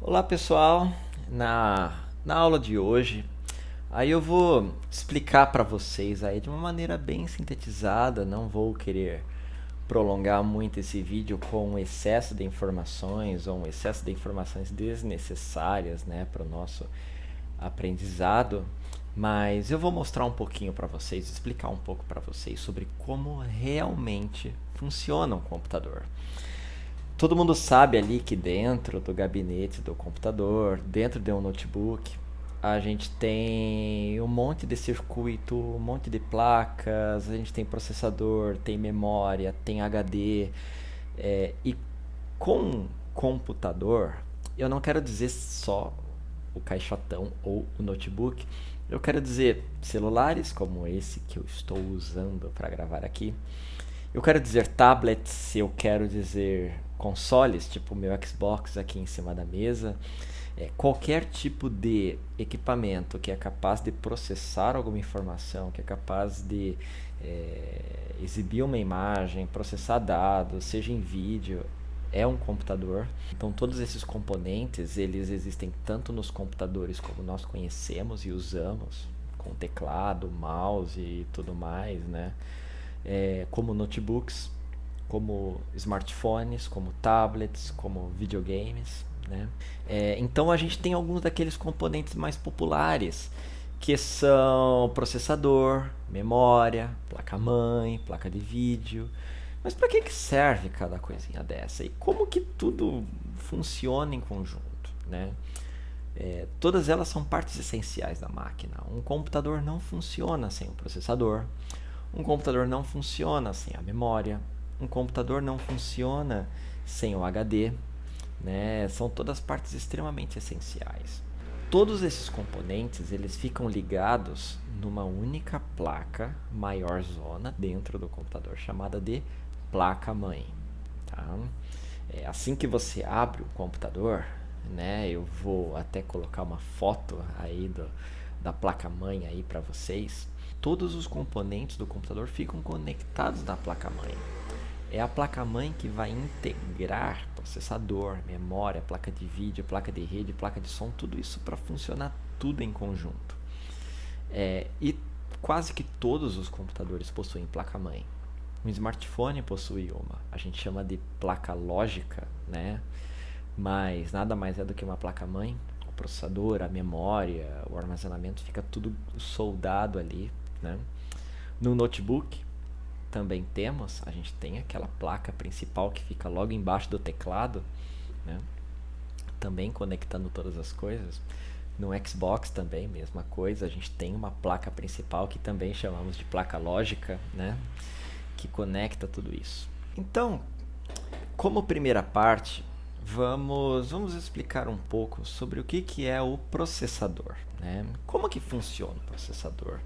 Olá pessoal, na aula de hoje, aí eu vou explicar para vocês aí de uma maneira bem sintetizada, não vou querer prolongar muito esse vídeo com um excesso de informações ou um excesso de informações desnecessárias, né, para o nosso aprendizado, mas eu vou mostrar um pouquinho para vocês, explicar um pouco para vocês sobre como realmente funciona um computador. Todo mundo sabe ali que dentro do gabinete do computador, dentro de um notebook, a gente tem um monte de circuito, um monte de placas, a gente tem processador, tem memória, tem HD. E com computador, eu não quero dizer só o caixotão ou o notebook, eu quero dizer celulares como esse que eu estou usando para gravar aqui. Eu quero dizer tablets, eu quero dizer consoles, tipo o meu Xbox aqui em cima da mesa. Qualquer tipo de equipamento que é capaz de processar alguma informação, que é capaz de exibir uma imagem, processar dados, seja em vídeo, é um computador. Então todos esses componentes, eles existem tanto nos computadores como nós conhecemos e usamos, com teclado, mouse e tudo mais, né? Como notebooks, como smartphones, como tablets, como videogames, né? Então a gente tem alguns daqueles componentes mais populares, que são processador, memória, placa-mãe, placa de vídeo. Mas para que serve cada coisinha dessa? E como que tudo funciona em conjunto, né? Todas elas são partes essenciais da máquina. Um computador não funciona sem o processador. Um computador não funciona sem a memória. Um computador não funciona sem o HD. Né? São todas partes extremamente essenciais. Todos esses componentes eles ficam ligados numa única placa maior zona dentro do computador, chamada de placa-mãe. Tá? Assim que você abre o computador, né, eu vou até colocar uma foto aí da placa-mãe aí para vocês. Todos os componentes do computador ficam conectados na placa-mãe. É a placa-mãe que vai integrar processador, memória, placa de vídeo, placa de rede, placa de som, tudo isso para funcionar tudo em conjunto. E quase que todos os computadores possuem placa-mãe. Um smartphone possui uma, a gente chama de placa lógica, né? Mas nada mais é do que uma placa-mãe. O processador, a memória, o armazenamento fica tudo soldado ali, né? No notebook também temos, a gente tem aquela placa principal que fica logo embaixo do teclado, né? Também conectando todas as coisas. No Xbox também, mesma coisa, a gente tem uma placa principal que também chamamos de placa lógica, né? Que conecta tudo isso. Então, como primeira parte, vamos explicar um pouco sobre o que é o processador, né? Como que funciona o processador?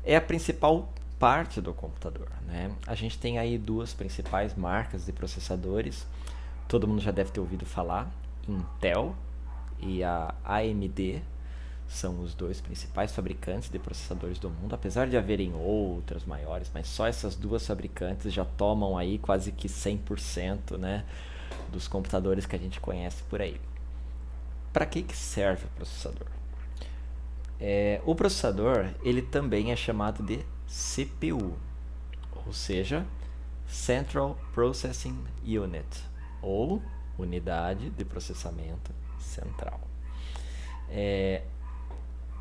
É a principal parte do computador, né? A gente tem aí duas principais marcas de processadores. Todo mundo já deve ter ouvido falar, Intel e a AMD são os dois principais fabricantes de processadores do mundo, apesar de haverem outras maiores, mas só essas duas fabricantes já tomam aí quase que 100%, né, dos computadores que a gente conhece por aí. Para que serve o processador? O processador ele também é chamado de CPU, ou seja, Central Processing Unit, ou unidade de processamento central.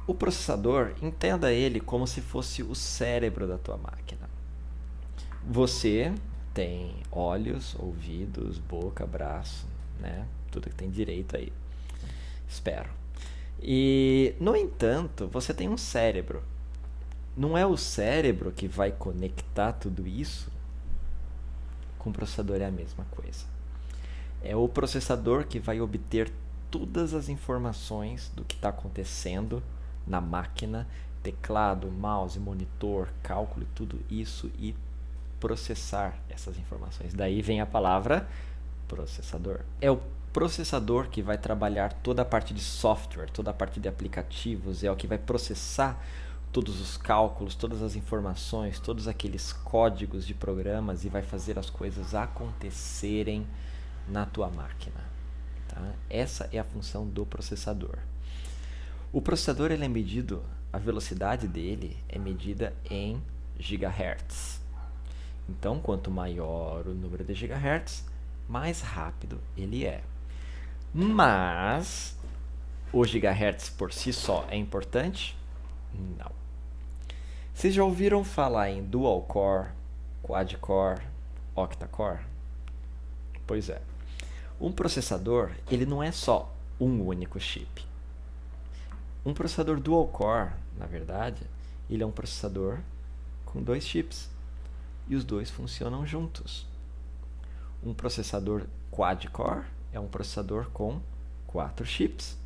O processador, entenda ele como se fosse o cérebro da tua máquina. Você tem olhos, ouvidos, boca, braço, né? Tudo que tem direito aí. Espero. E, no entanto, você tem um cérebro. Não é o cérebro que vai conectar tudo isso? Com o processador é a mesma coisa. É o processador que vai obter todas as informações do que está acontecendo na máquina, teclado, mouse, monitor, cálculo, tudo isso e processar essas informações. Daí vem a palavra processador. É o processador que vai trabalhar toda a parte de software, toda a parte de aplicativos, é o que vai processar todos os cálculos, todas as informações, todos aqueles códigos de programas e vai fazer as coisas acontecerem na tua máquina. Tá? Essa é a função do processador. O processador ele é medido, a velocidade dele é medida em gigahertz. Então, quanto maior o número de gigahertz, mais rápido ele é. Mas o gigahertz por si só é importante? Não. Vocês já ouviram falar em dual core, quad core, octa-core? Pois é. Um processador, ele não é só um único chip. Um processador dual core, na verdade, ele é um processador com 2 chips. E os dois funcionam juntos. Um processador quad-core é um processador com 4 chips.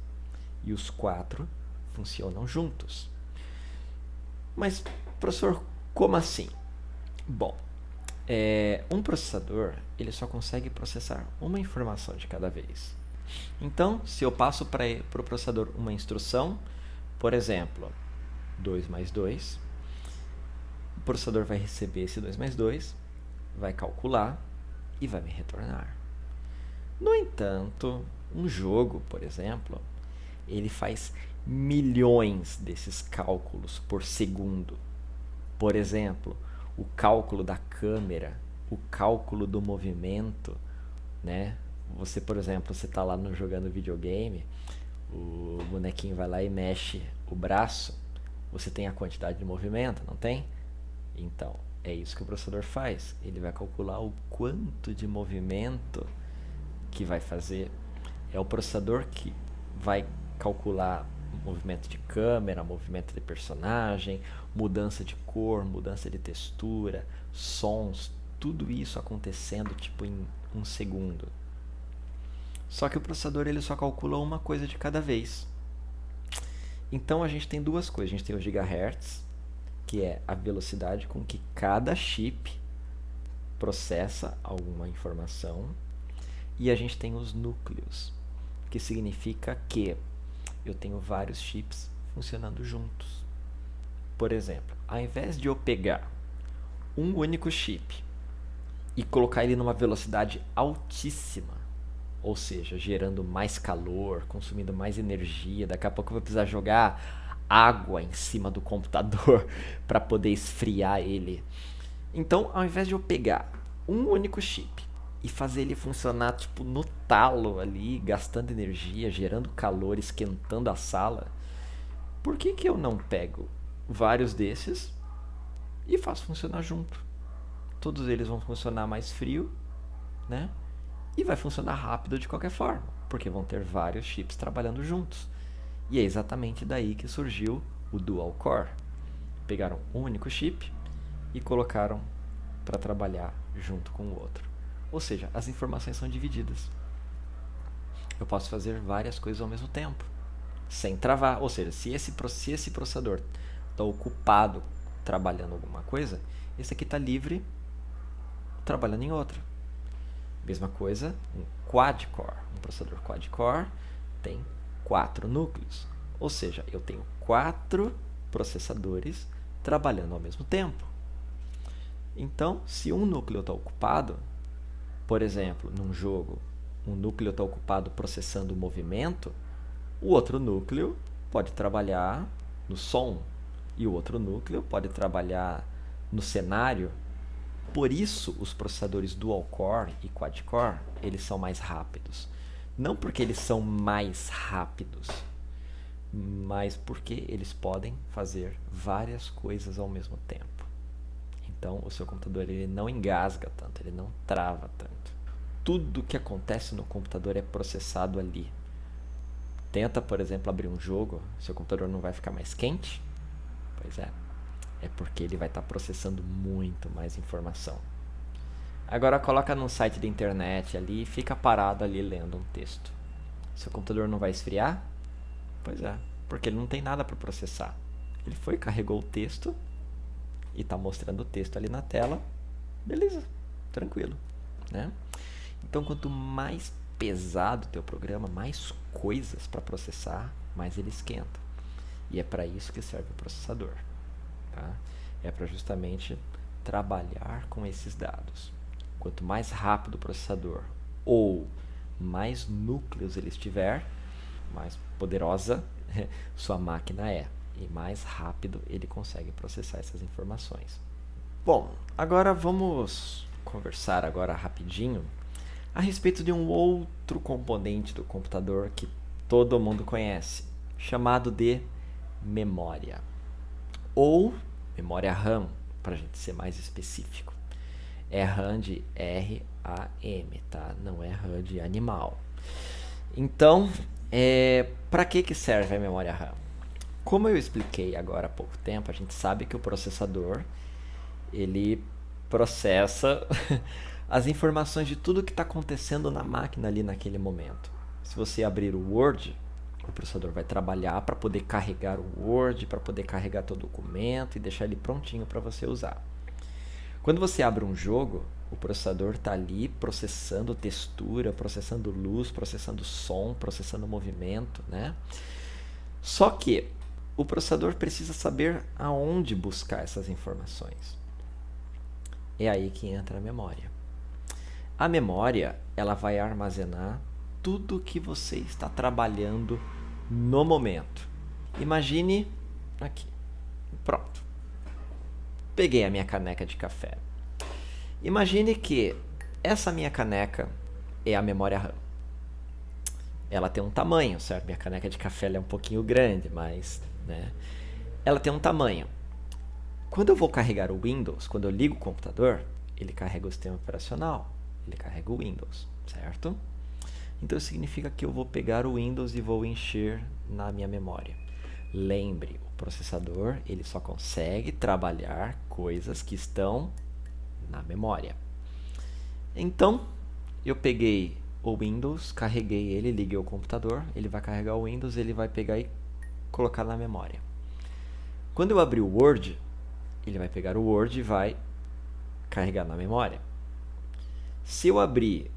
E os 4 funcionam juntos. Mas, professor, como assim? Bom, um processador ele só consegue processar uma informação de cada vez. Então, se eu passo para o processador uma instrução, por exemplo, 2 mais 2, o processador vai receber esse 2 mais 2, vai calcular e vai me retornar. No entanto, um jogo, por exemplo, ele faz milhões desses cálculos por segundo. Por exemplo, o cálculo da câmera, o cálculo do movimento, né? Você, por exemplo, você está lá jogando videogame, o bonequinho vai lá e mexe o braço, você tem a quantidade de movimento, não tem? Então, é isso que o processador faz. Ele vai calcular o quanto de movimento que vai fazer. É o processador que vai calcular movimento de câmera, movimento de personagem, mudança de cor, mudança de textura, sons, tudo isso acontecendo tipo em um segundo. Só que o processador ele só calcula uma coisa de cada vez. Então a gente tem duas coisas. A gente tem o gigahertz, que é a velocidade com que cada chip processa alguma informação. E a gente tem os núcleos, que significa que eu tenho vários chips funcionando juntos. Por exemplo, ao invés de eu pegar um único chip e colocar ele numa velocidade altíssima, ou seja, gerando mais calor, consumindo mais energia, daqui a pouco eu vou precisar jogar água em cima do computador para poder esfriar ele. Então, ao invés de eu pegar um único chip e fazer ele funcionar tipo no talo ali, gastando energia, gerando calor, esquentando a sala, por que eu não pego vários desses e faço funcionar junto? Todos eles vão funcionar mais frio, né? E vai funcionar rápido de qualquer forma, porque vão ter vários chips trabalhando juntos. E é exatamente daí que surgiu o Dual Core. Pegaram um único chip e colocaram para trabalhar junto com o outro. Ou seja, as informações são divididas. Eu posso fazer várias coisas ao mesmo tempo, sem travar. Ou seja, se esse processador está ocupado trabalhando alguma coisa, esse aqui está livre trabalhando em outra. Mesma coisa, um quad-core. Um processador quad-core tem 4 núcleos. Ou seja, eu tenho 4 processadores trabalhando ao mesmo tempo. Então, se um núcleo está ocupado, por exemplo, num jogo, um núcleo está ocupado processando o movimento, o outro núcleo pode trabalhar no som e o outro núcleo pode trabalhar no cenário. Por isso, os processadores dual-core e quad-core, eles são mais rápidos. Não porque eles são mais rápidos, mas porque eles podem fazer várias coisas ao mesmo tempo. Então, o seu computador ele não engasga tanto, ele não trava tanto. Tudo que acontece no computador é processado ali. Tenta, por exemplo, abrir um jogo, seu computador não vai ficar mais quente? Pois é. É porque ele vai estar processando muito mais informação. Agora coloca num site da internet ali e fica parado ali lendo um texto. Seu computador não vai esfriar? Pois é, porque ele não tem nada para processar. Ele foi, carregou o texto e está mostrando o texto ali na tela. Beleza, tranquilo, né? Então, quanto mais pesado o teu programa, mais coisas para processar, mais ele esquenta. E é para isso que serve o processador. Tá? É para justamente trabalhar com esses dados. Quanto mais rápido o processador ou mais núcleos ele tiver, mais poderosa sua máquina é. E mais rápido ele consegue processar essas informações. Bom, agora vamos conversar agora rapidinho a respeito de um outro componente do computador que todo mundo conhece, chamado de memória. Ou memória RAM, para a gente ser mais específico. É RAM de RAM, tá? Não é RAM de animal. Então, para que serve a memória RAM? Como eu expliquei agora há pouco tempo, a gente sabe que o processador ele processa as informações de tudo que está acontecendo na máquina ali naquele momento. Se você abrir o Word, o processador vai trabalhar para poder carregar o Word, para poder carregar todo o documento e deixar ele prontinho para você usar. Quando você abre um jogo, o processador está ali processando textura, processando luz, processando som, processando movimento, né? Só que o processador precisa saber aonde buscar essas informações. É aí que entra a memória. A memória, ela vai armazenar tudo que você está trabalhando no momento. Imagine aqui. Pronto. Peguei a minha caneca de café. Imagine que essa minha caneca é a memória RAM. Ela tem um tamanho, certo? Minha caneca de café ela é um pouquinho grande, mas, né? Ela tem um tamanho. Quando eu vou carregar o Windows, quando eu ligo o computador, ele carrega o sistema operacional, ele carrega o Windows, certo? Então significa que eu vou pegar o Windows e vou encher na minha memória. Lembre, o processador ele só consegue trabalhar coisas que estão na memória. Então, eu peguei o Windows, carreguei ele, liguei o computador, ele vai carregar o Windows, ele vai pegar e colocar na memória. Quando eu abrir o Word, ele vai pegar o Word e vai carregar na memória. Se eu abrir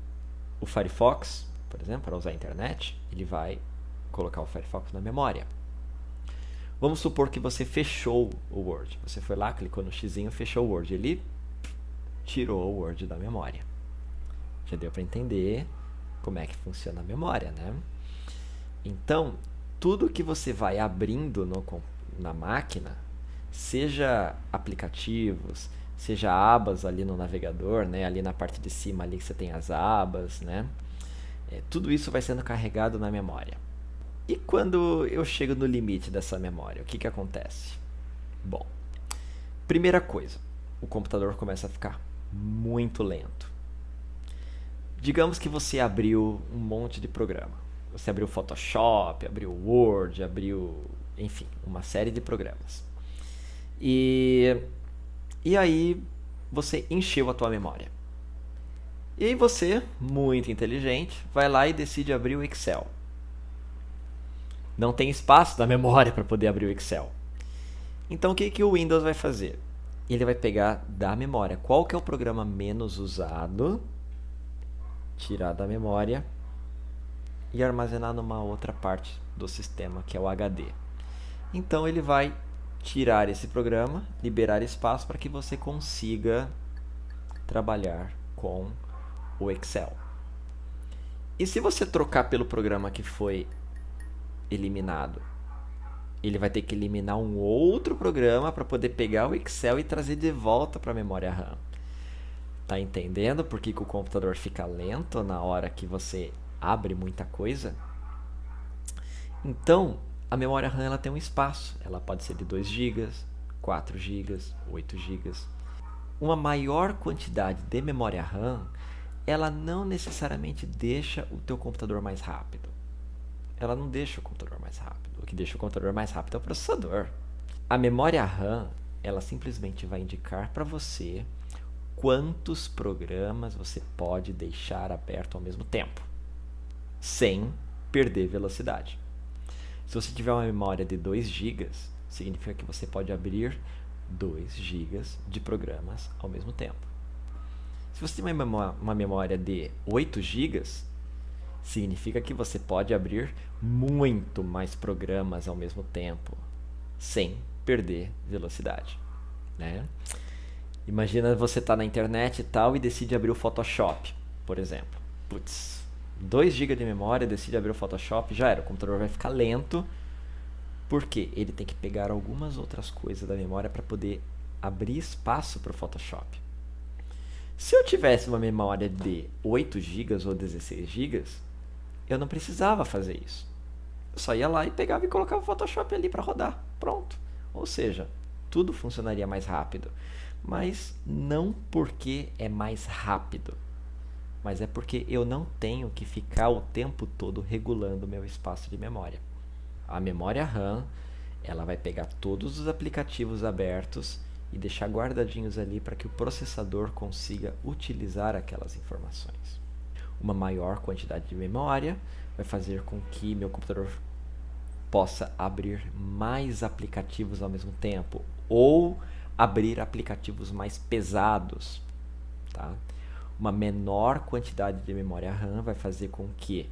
o Firefox, por exemplo, para usar a internet, ele vai colocar o Firefox na memória. Vamos supor que você fechou o Word. Você foi lá, clicou no xizinho, fechou o Word. Ele tirou o Word da memória. Já deu para entender como é que funciona a memória, né? Então, tudo que você vai abrindo na máquina, seja aplicativos, seja abas ali no navegador, né? Ali na parte de cima ali que você tem as abas, né? Tudo isso vai sendo carregado na memória. E quando eu chego no limite dessa memória, o que acontece? Bom, primeira coisa, o computador começa a ficar muito lento. Digamos que você abriu um monte de programa. Você abriu o Photoshop, abriu o Word, abriu, enfim, uma série de programas. E aí você encheu a tua memória. E aí você, muito inteligente, vai lá e decide abrir o Excel. Não tem espaço na memória para poder abrir o Excel. Então o que o Windows vai fazer? Ele vai pegar da memória qual que é o programa menos usado, tirar da memória e armazenar numa outra parte do sistema, que é o HD. Então ele vai tirar esse programa, liberar espaço para que você consiga trabalhar com o Excel. E se você trocar pelo programa que foi eliminado, ele vai ter que eliminar um outro programa para poder pegar o Excel e trazer de volta para a memória RAM. Tá entendendo por que o computador fica lento na hora que você abre muita coisa? Então, a memória RAM ela tem um espaço. Ela pode ser de 2 GB, 4 GB, 8 GB. Uma maior quantidade de memória RAM, ela não necessariamente deixa o teu computador mais rápido. Ela não deixa o computador mais rápido. O que deixa o computador mais rápido é o processador. A memória RAM, ela simplesmente vai indicar para você quantos programas você pode deixar aberto ao mesmo tempo, sem perder velocidade. Se você tiver uma memória de 2 GB, significa que você pode abrir 2 GB de programas ao mesmo tempo. Se você tem uma memória de 8 GB, significa que você pode abrir muito mais programas ao mesmo tempo, sem perder velocidade, né? Imagina você tá na internet e tal e decide abrir o Photoshop, por exemplo. Putz, 2 GB de memória, decide abrir o Photoshop, já era. O computador vai ficar lento, porque ele tem que pegar algumas outras coisas da memória para poder abrir espaço para o Photoshop. Se eu tivesse uma memória de 8 GB ou 16 GB, eu não precisava fazer isso. Eu só ia lá e pegava e colocava o Photoshop ali para rodar. Pronto. Ou seja, tudo funcionaria mais rápido. Mas não porque é mais rápido, mas é porque eu não tenho que ficar o tempo todo regulando o meu espaço de memória. A memória RAM, ela vai pegar todos os aplicativos abertos e deixar guardadinhos ali para que o processador consiga utilizar aquelas informações. Uma maior quantidade de memória vai fazer com que meu computador possa abrir mais aplicativos ao mesmo tempo ou abrir aplicativos mais pesados, tá? Uma menor quantidade de memória RAM vai fazer com que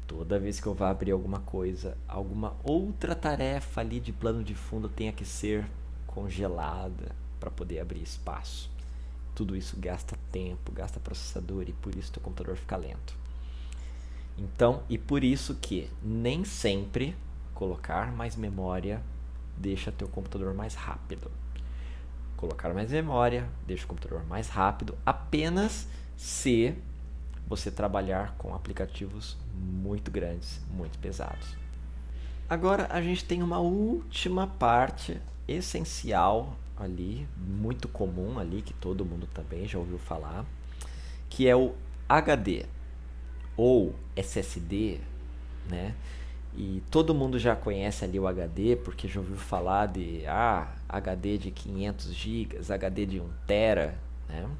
toda vez que eu vá abrir alguma coisa, alguma outra tarefa ali de plano de fundo tenha que ser congelada para poder abrir espaço. Tudo isso gasta tempo, gasta processador e por isso o computador fica lento. Então, e por isso que nem sempre colocar mais memória deixa teu computador mais rápido. Colocar mais memória deixa o computador mais rápido apenas se você trabalhar com aplicativos muito grandes, muito pesados. Agora a gente tem uma última parte essencial ali, muito comum ali, que todo mundo também já ouviu falar, que é o HD ou SSD, né? E todo mundo já conhece ali o HD, porque já ouviu falar de HD de 500 GB, HD de 1 TB, né?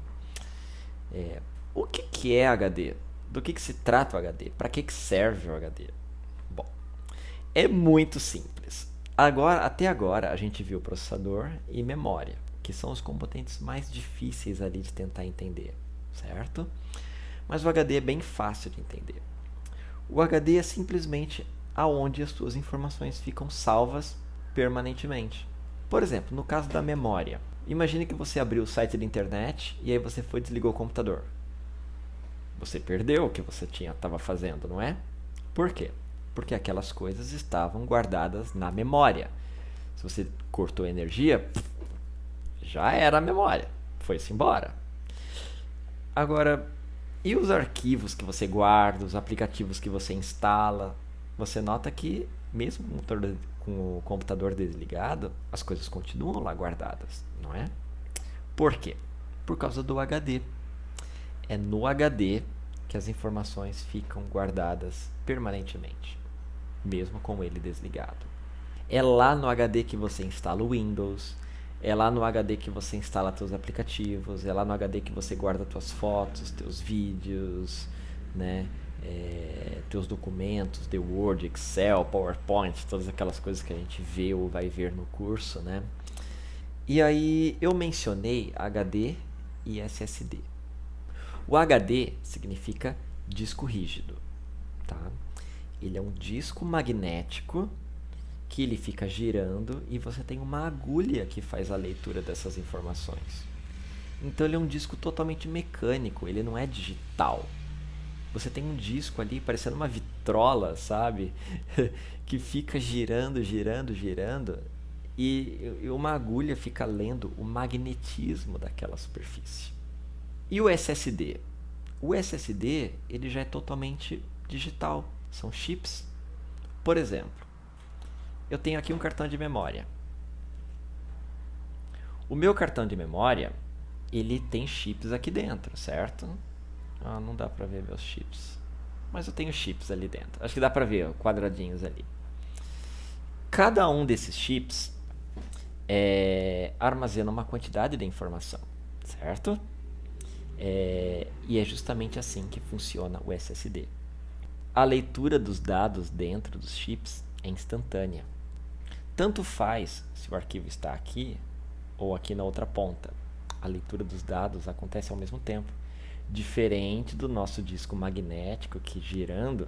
O que é HD? Do que se trata o HD? Para que serve o HD? Bom, é muito simples. Até agora a gente viu processador e memória, que são os componentes mais difíceis ali de tentar entender, certo? Mas o HD é bem fácil de entender. O HD é simplesmente aonde as suas informações ficam salvas permanentemente. Por exemplo, no caso da memória, imagine que você abriu o site da internet e aí você foi e desligou o computador. Você perdeu o que você estava fazendo, não é? Por quê? Porque aquelas coisas estavam guardadas na memória. Se você cortou a energia, já era a memória, foi-se embora. Agora, e os arquivos que você guarda, os aplicativos que você instala? Você nota que, mesmo com o computador desligado, as coisas continuam lá guardadas, não é? Por quê? Por causa do HD. É no HD que as informações ficam guardadas permanentemente, mesmo com ele desligado. É lá no HD que você instala o Windows, é lá no HD que você instala seus aplicativos, é lá no HD que você guarda suas fotos, seus vídeos, né? Teus documentos, The Word, Excel, PowerPoint, todas aquelas coisas que a gente vê ou vai ver no curso, né? E aí eu mencionei HD e SSD. O HD significa disco rígido, tá? Ele é um disco magnético que ele fica girando e você tem uma agulha que faz a leitura dessas informações. Então ele é um disco totalmente mecânico, ele não é digital. Você tem um disco ali parecendo uma vitrola, sabe? Que fica girando, girando, girando e uma agulha fica lendo o magnetismo daquela superfície. E o SSD? O SSD ele já é totalmente digital, são chips. Por exemplo, eu tenho aqui um cartão de memória. O meu cartão de memória, ele tem chips aqui dentro, certo? Não dá pra ver meus chips, mas eu tenho chips ali dentro. Acho que dá pra ver, quadradinhos ali. Cada um desses chips armazena uma quantidade de informação, certo? E é justamente assim que funciona o SSD. A leitura dos dados dentro dos chips é instantânea. Tanto faz se o arquivo está aqui ou aqui na outra ponta. A leitura dos dados acontece ao mesmo tempo. Diferente do nosso disco magnético que girando,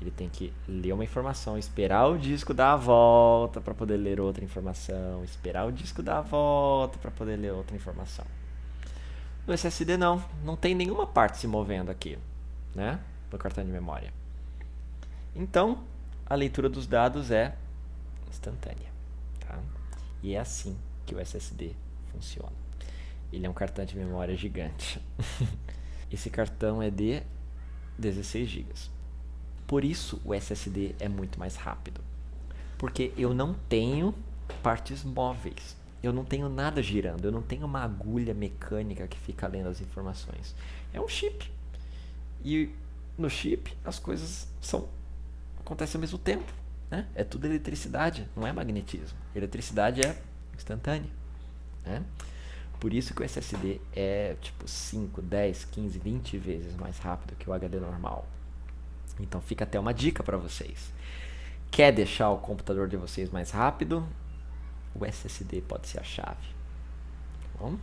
ele tem que ler uma informação, esperar o disco dar a volta para poder ler outra informação, esperar o disco dar a volta para poder ler outra informação. No SSD não tem nenhuma parte se movendo aqui, né? no cartão de memória. Então, a leitura dos dados é instantânea, tá? E é assim que o SSD funciona. Ele é um cartão de memória gigante. Esse cartão é de 16 GB. Por isso o SSD é muito mais rápido. Porque eu não tenho partes móveis. Eu não tenho nada girando. Eu não tenho uma agulha mecânica que fica lendo as informações. É um chip. E no chip as coisas acontecem ao mesmo tempo. Né? É tudo eletricidade, não é magnetismo. Eletricidade é instantânea. Né? Por isso que o SSD é tipo 5, 10, 15, 20 vezes mais rápido que o HD normal. Então fica até uma dica para vocês. Quer deixar o computador de vocês mais rápido? O SSD pode ser a chave. Tá bom?